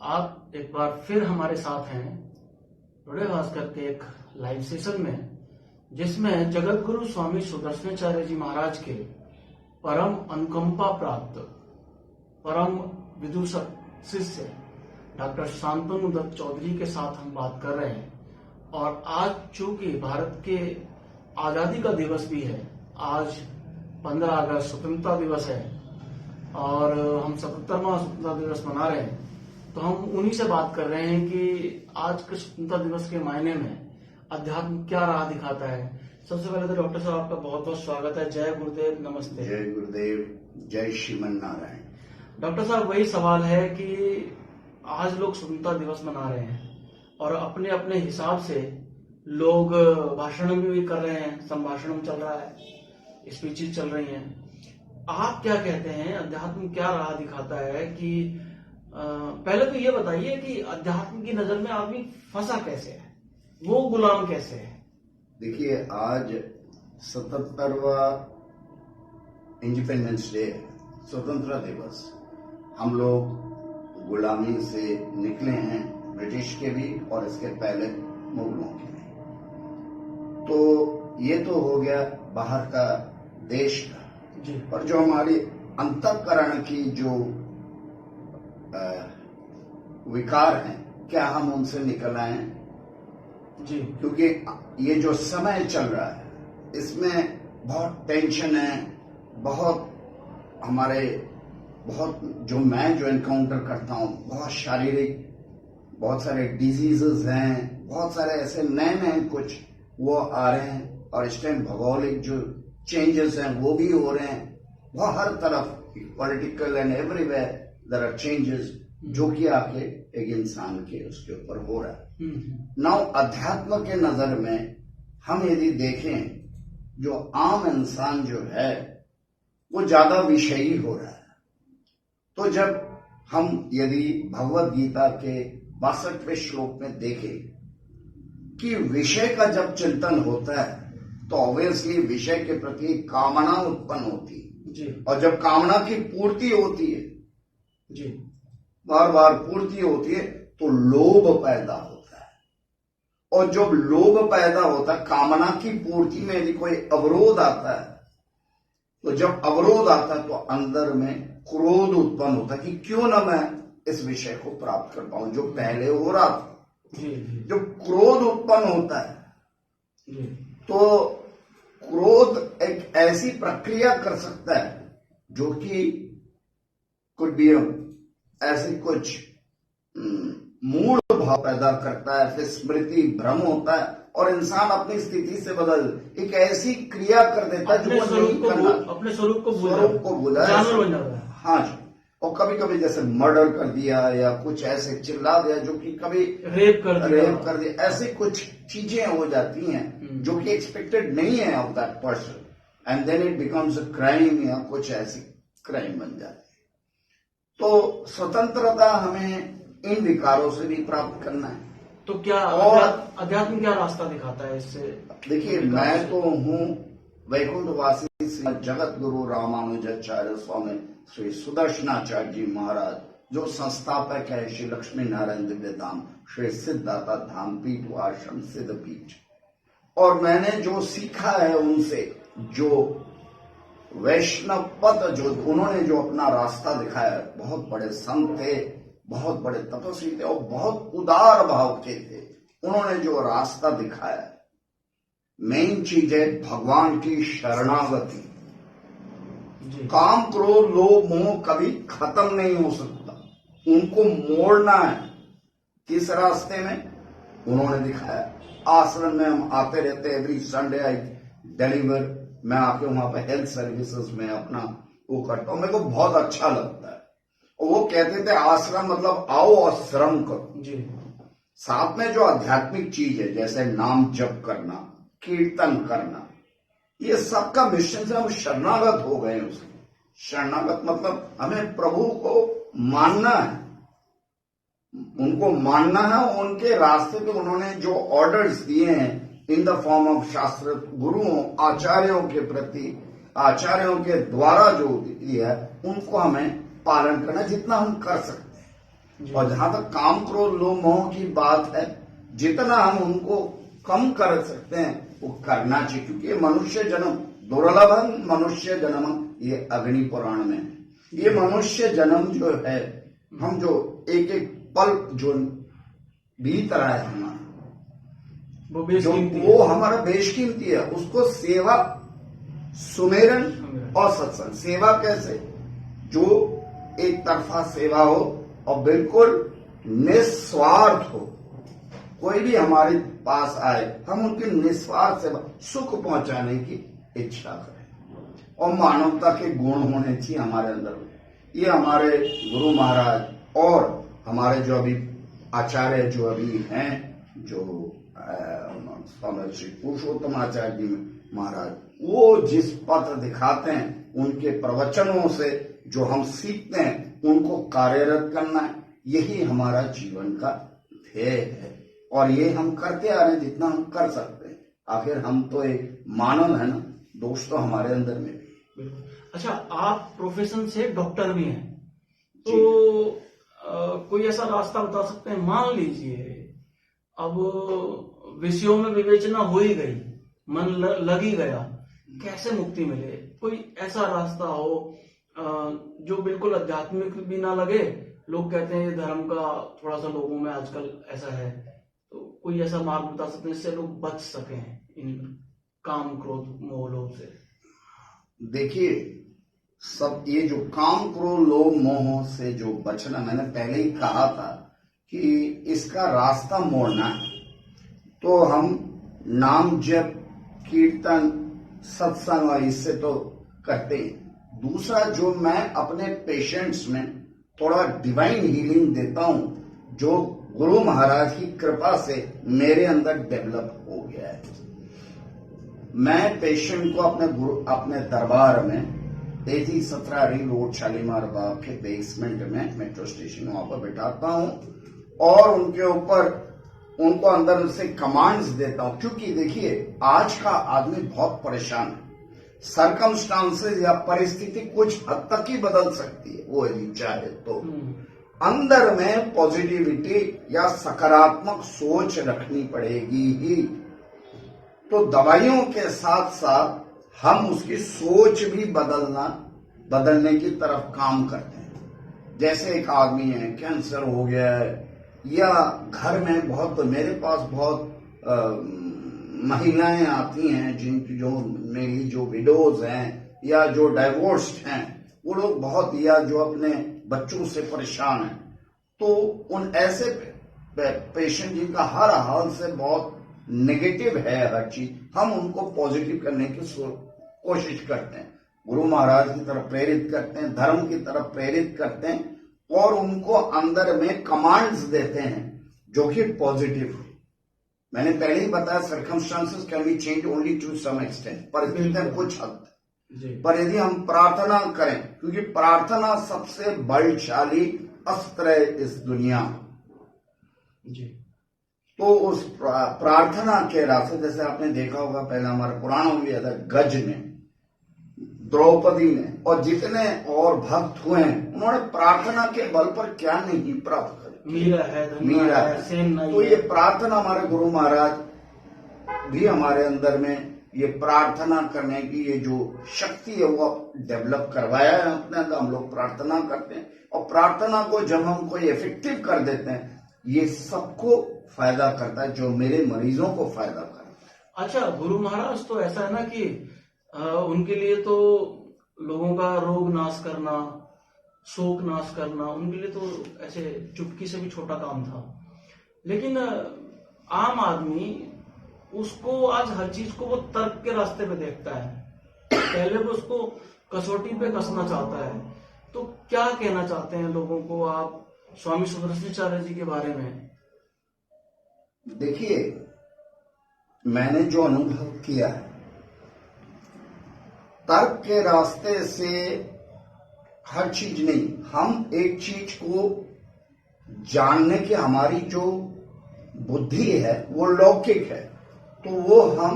आप एक बार फिर हमारे साथ हैं टुडे भास्कर के एक लाइव सेशन में, जिसमें जगत गुरु स्वामी सुदर्शनाचार्य जी महाराज के परम अनुकंपा प्राप्त परम विदूषक शिष्य डॉक्टर शांतनु दत्त चौधरी के साथ हम बात कर रहे हैं। और आज चूंकि भारत के आजादी का दिवस भी है, आज 15 अगस्त स्वतंत्रता दिवस है और हम 77वां स्वतंत्रता दिवस मना रहे हैं, तो हम उन्हीं से बात कर रहे हैं कि आज के स्वतंत्रता दिवस के मायने में अध्यात्म क्या राह दिखाता है। सबसे पहले तो डॉक्टर साहब आपका बहुत बहुत स्वागत है। जय गुरुदेव, नमस्ते। जय गुरुदेव, जय श्रीमन नारायण। डॉक्टर साहब, वही सवाल है कि आज लोग स्वतंत्रता दिवस मना रहे हैं और अपने अपने हिसाब से लोग भाषण भी कर रहे हैं, संभाषण चल रहा है, स्पीचेस चल रही हैं। आप क्या कहते हैं, अध्यात्म क्या राह दिखाता है? कि पहले तो ये बताइए कि अध्यात्म की नजर में आदमी फंसा कैसे है, वो गुलाम कैसे है? देखिए, आज 77वां इंडिपेंडेंस डे, स्वतंत्रता दिवस। हम लोग गुलामी से निकले हैं, ब्रिटिश के भी और इसके पहले मुगलों के भी। तो ये तो हो गया बाहर का, देश का जी। और जो हमारी अंतःकरण की जो विकार हैं, क्या हम उनसे निकल आए हैं? जी। क्योंकि ये जो समय चल रहा है, इसमें बहुत टेंशन है, बहुत हमारे जो मैं एनकाउंटर करता हूं, बहुत शारीरिक, बहुत सारे डिजीजेस हैं, बहुत सारे ऐसे नए नए कुछ वो आ रहे हैं। और इस टाइम भौगोलिक जो चेंजेस हैं वो भी हो रहे हैं, बहुत हर तरफ political and everywhere there are changes, जो कि आके एक इंसान के उसके ऊपर हो रहा है। नाउ अध्यात्म के नजर में हम यदि देखें, जो आम इंसान जो है वो ज्यादा विषयी हो रहा है। तो जब हम यदि भगवत गीता के 62वें श्लोक में देखें कि विषय का जब चिंतन होता है तो ऑब्वियसली विषय के प्रति कामना उत्पन्न होती है जी। और जब कामना की पूर्ति होती है जी, बार बार पूर्ति होती है, तो लोभ पैदा होता है। और जब लोभ पैदा होता है, कामना की पूर्ति में यदि कोई अवरोध आता है, तो जब अवरोध आता है तो अंदर में क्रोध उत्पन्न होता है कि क्यों ना मैं इस विषय को प्राप्त कर पाऊं जो पहले हो रहा था। जी, जी। जब क्रोध उत्पन्न होता है जी। तो क्रोध एक ऐसी प्रक्रिया कर सकता है जो कि कुछ भी ऐसे कुछ मूड भाव पैदा करता है, फिर स्मृति भ्रम होता है और इंसान अपनी स्थिति से बदल एक ऐसी क्रिया कर देता है जो नहीं करना, अपने स्वरूप को भूला, जानवर बन जाता है। हाँ जी। और कभी कभी जैसे मर्डर कर दिया या कुछ ऐसे चिल्ला दिया, जो कि कभी रेप कर दिया, ऐसी कुछ चीजें हो जाती हैं जो कि एक्सपेक्टेड नहीं है of that person, and then it becomes a crime या कुछ ऐसी क्राइम बन जाती है। तो स्वतंत्रता हमें इन विकारों से भी प्राप्त करना है। तो क्या और अध्यात्म क्या रास्ता दिखाता है इससे? देखिए, मैं तो हूँ वैकुंठवासी श्री जगत गुरु रामानुजाचार्य स्वामी श्री सुदर्शनाचार्य जी महाराज, जो संस्थापक है श्री लक्ष्मी नारायण दिव्य धाम, श्री सिद्धाता धाम पीठ व आश्रम सिद्ध पीठ। और मैंने जो सीखा है उनसे, जो वैष्णव पद जो उन्होंने जो अपना रास्ता दिखाया, बहुत बड़े संत थे, बहुत बड़े तपस्वी थे और बहुत उदार भाव के थे। उन्होंने जो रास्ता दिखाया, मेन चीज है भगवान की शरणागति। काम क्रोध लोभ मोह कभी खत्म नहीं हो सकता, उनको मोड़ना है। किस रास्ते में? उन्होंने दिखाया। आश्रम में हम आते रहते, एवरी संडे आई डिलीवर, मैं आके वहां पे हेल्थ सर्विसेज में अपना वो करता हूं, मेरे को बहुत अच्छा लगता है। और वो कहते थे आश्रम मतलब आओ और श्रम करो जी। साथ में जो आध्यात्मिक चीज है, जैसे नाम जप करना, कीर्तन करना, ये सबका मिशन से हम शरणागत हो गए। उसके शरणागत मतलब हमें प्रभु को मानना है, उनको मानना है, उनके रास्ते पे उन्होंने जो ऑर्डर्स दिए हैं इन द फॉर्म ऑफ शास्त्र, गुरुओं आचार्यों के प्रति, आचार्यों के द्वारा जो दिया है, उनको हमें पालन करना जितना हम कर सकते हैं। जी। और जहां तक काम क्रोध लोभ मोह की बात है, जितना हम उनको कम कर सकते हैं वो करना चाहिए, क्योंकि ये मनुष्य जन्म दुर्लभम मनुष्य जन्म, ये अग्नि पुराण में है। ये मनुष्य जन्म जो है, हम जो एक एक पल जो बीत रहा है हमारा, वो हमारा बेशकीमती है। उसको सेवा, सुमेरन और सत्संग, सेवा कैसे, जो एक तरफा सेवा हो और बिल्कुल निस्वार्थ हो। कोई भी हमारे पास आए, हम उनकी निस्वार्थ सेवा, सुख पहुंचाने की इच्छा करें, और मानवता के गुण होने चाहिए हमारे अंदर। ये हमारे गुरु महाराज और हमारे जो अभी आचार्य जो अभी हैं, जो स्वामी श्री पुरुषोत्तम आचार्य जी महाराज, वो जिस पथ दिखाते हैं, उनके प्रवचनों से जो हम सीखते हैं, उनको कार्यरत करना है। यही हमारा जीवन का ध्येय है, और ये हम करते आ रहे हैं जितना हम कर सकते हैं। आखिर हम तो एक मानव है ना, दोष तो हमारे अंदर में भी। अच्छा, आप प्रोफेशन से डॉक्टर भी हैं, तो कोई ऐसा रास्ता बता सकते हैं? मान लीजिए अब विषयों में विवेचना हो ही गई, मन लग ही गया, कैसे मुक्ति मिले? कोई ऐसा रास्ता हो जो बिल्कुल आध्यात्मिक भी ना लगे। लोग कहते हैं ये धर्म का थोड़ा सा लोगों में आजकल ऐसा है, तो कोई ऐसा मार्ग बता सकते हैं जिससे लोग बच सकें इन काम क्रोध मोह लोभ से? देखिए, सब ये जो काम क्रोध लोभ मोह से जो बचना, मैंने पहले ही कहा था कि इसका रास्ता मोड़ना है, तो हम नाम जप कीर्तन सत्संग और इससे तो करते हैं। दूसरा, जो मैं अपने पेशेंट्स में थोड़ा डिवाइन हीलिंग देता हूं, जो गुरु महाराज की कृपा से मेरे अंदर डेवलप हो गया है। मैं पेशेंट को अपने दरबार में 17 रिंग रोड शालीमार बाग के बेसमेंट में मेट्रो स्टेशन वहां पर बिठाता हूं, और उनको अंदर से कमांड्स देता हूं। क्योंकि देखिए, आज का आदमी बहुत परेशान है। सरकमस्टांसेस या परिस्थिति कुछ हद तक ही बदल सकती है, वो यदि चाहे तो। अंदर में पॉजिटिविटी या सकारात्मक सोच रखनी पड़ेगी ही। तो दवाइयों के साथ साथ हम उसकी सोच भी बदलने की तरफ काम करते हैं। जैसे एक आदमी है, कैंसर हो गया है, या घर में बहुत, मेरे पास बहुत महिलाएं आती हैं जिनकी जो विडोज हैं या जो डाइवोर्स्ड हैं, वो लोग बहुत, या जो अपने बच्चों से परेशान हैं। तो उन ऐसे पेशेंट जिनका हर हाल से बहुत नेगेटिव है हर चीज, हम उनको पॉजिटिव करने की कोशिश करते हैं, गुरु महाराज की तरफ प्रेरित करते हैं, धर्म की तरफ प्रेरित करते हैं, और उनको अंदर में कमांड्स देते हैं जो कि पॉजिटिव। मैंने पहले ही बताया, circumstances can be change only to some extent, परिस्थितियां कुछ हद तक, पर यदि हम प्रार्थना करें, क्योंकि प्रार्थना सबसे बलशाली अस्त्र है इस दुनिया जी। तो उस प्रार्थना के रास्ते, जैसे आपने देखा होगा पहले हमारे पुराणों में भी था, गज ने, द्रौपदी ने और जितने और भक्त हुए हैं, उन्होंने प्रार्थना के बल पर क्या नहीं प्राप्त करी। मीरा है, सेन तो ये प्रार्थना, हमारे गुरु महाराज भी हमारे अंदर में ये प्रार्थना करने की ये जो शक्ति है वो डेवलप करवाया है अपने अंदर। हम लोग प्रार्थना करते हैं, और प्रार्थना को जब हम कोई इफेक्टिव कर देते हैं, ये सबको फायदा करता है, जो मेरे मरीजों को फायदा करता है। अच्छा, गुरु महाराज तो ऐसा है ना कि उनके लिए तो लोगों का रोग नाश करना, शोक नाश करना, उनके लिए तो ऐसे चुटकी से भी छोटा काम था। लेकिन आम आदमी उसको आज हर चीज को वो तर्क के रास्ते पे देखता है, पहले वो उसको कसौटी पे कसना चाहता है। तो क्या कहना चाहते हैं लोगों को आप स्वामी सुदर्शनाचार्य जी के बारे में? देखिए, मैंने जो अनुभव किया है, तर्क के रास्ते से हर चीज नहीं, हम एक चीज को जानने की हमारी जो बुद्धि है वो लौकिक है, तो वो हम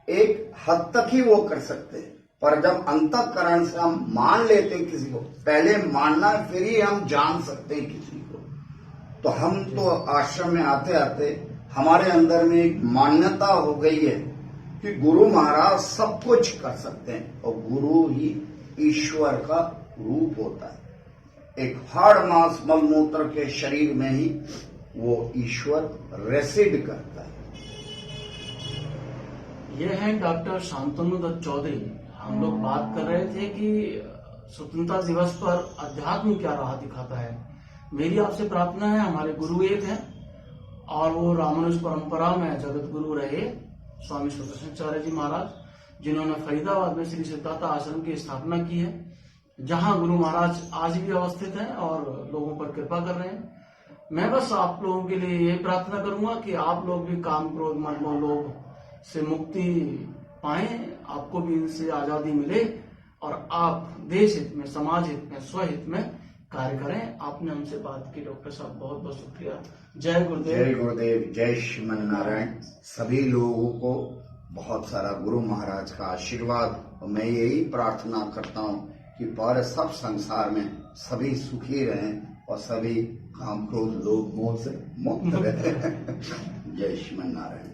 एक हद तक ही वो कर सकते हैं। पर जब अंतःकरण से हम मान लेते हैं किसी को, पहले मानना फिर ही हम जान सकते हैं किसी को। तो हम तो आश्रम में आते आते हमारे अंदर में एक मान्यता हो गई है कि गुरु महाराज सब कुछ कर सकते हैं और गुरु ही ईश्वर का रूप होता है। एक हाड़ मांस मलमूत्र के शरीर में ही वो ईश्वर रेसिड करता है। ये हैं डॉक्टर शांतनु दत्त चौधरी। हम लोग बात कर रहे थे कि स्वतंत्रता दिवस पर अध्यात्म क्या राह दिखाता है। मेरी आपसे प्रार्थना है, हमारे गुरु एक हैं और वो रामानुज परंपरा में जगत गुरु रहे स्वामी सुदर्शनाचार्य जी महाराज, जिन्होंने फरीदाबाद में श्री सिद्धार्थ आश्रम की स्थापना की है, जहां गुरु महाराज आज भी अवस्थित हैं और लोगों पर कृपा कर रहे हैं। मैं बस आप लोगों के लिए ये प्रार्थना करूंगा कि आप लोग भी काम क्रोध मद लोभ से मुक्ति पाएं, आपको भी इनसे आजादी मिले और आप देश हित में, समाज हित में, स्वहित में कार्य करें। आपने हमसे बात की डॉक्टर साहब, बहुत बहुत शुक्रिया। जय गुरुदेव। जय गुरुदेव, जय श्रीमन नारायण। सभी लोगों को बहुत सारा गुरु महाराज का आशीर्वाद। और मैं यही प्रार्थना करता हूँ कि पूरे सब संसार में सभी सुखी रहें और सभी काम क्रोध लोभ मोह से मुक्त रहें। जय श्रीमन नारायण।